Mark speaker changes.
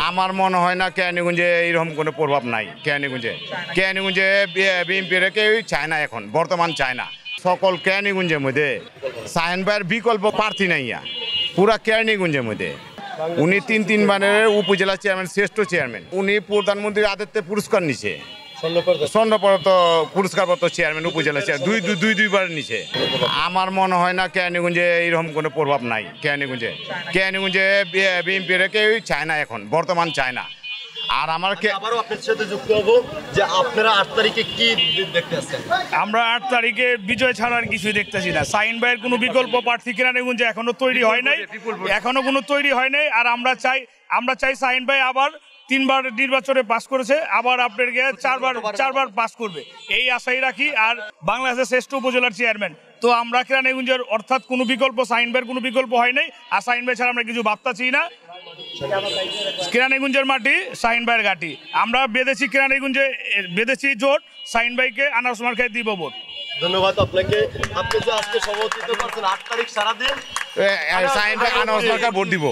Speaker 1: আমার মনে হয় না কেরানীগঞ্জে এইরকম কোনো প্রভাব নাই। কেরানীগঞ্জে বিএনপির কেউ চায় না, এখন বর্তমান চায় না। সকল কেরানীগঞ্জের মধ্যে শাহিন ভাইয়ের বিকল্প প্রার্থী নাই, পুরা কেরানীগঞ্জের মধ্যে। উনি তিনবারের উপজেলা চেয়ারম্যান, শ্রেষ্ঠ চেয়ারম্যান। উনি প্রধানমন্ত্রীর আদর্শে পুরস্কার নিছে, স্বর্ণপদক পুরস্কারপ্রাপ্ত চেয়ারম্যান, উপজেলা চেয়ারম্যান দুইবার নিছে। আমার মনে হয় না কেরানীগঞ্জে এইরকম কোনো প্রভাব নাই। কেরানীগঞ্জে বিএনপির কেউ চায় না, এখন বর্তমান চায় না। আর আমার
Speaker 2: আবারও আপনার সাথে যুক্ত হব যে আপনারা 8 তারিখে কি দেখতে আসছেন?
Speaker 3: আমরা 8 তারিখে বিজয় ছাড়া আর কিছুই দেখতেছি না। শাহিন ভাইয়ের কোনো বিকল্প প্রার্থী কেরানীগঞ্জে এখনো তৈরি হয় নাই, আর আমরা চাই শাহিন ভাই আবার 3বার নির্বাচনে পাস করেছে, আবার আপনাদেরকে চারবার পাস করবে, এই আশাই রাখি। আর বাংলাদেশের শ্রেষ্ঠ উপজেলার চেয়ারম্যান তো আমরা কেরানীগঞ্জের, অর্থাৎ কোনো বিকল্প শাহিন ভাইয়ের কোনো বিকল্প হয় নাই। আর শাহিন ভাই ছাড়া আমরা কিছু ভাবতাছি না। কেরানীগঞ্জের মাটি শাহিন ভাইয়ের ঘাটি। আমরা বেঁধেছি জোট, শাহিন ভাইকে আনারস মার্কায় দিব ভোট।
Speaker 2: ধন্যবাদ আপনাকে। আপনি যে আজকে সভাপতিত্ব করছেন 8 তারিখ সারাদিন
Speaker 1: শাহিন ভাই আনারস মার্কায় ভোট দিব।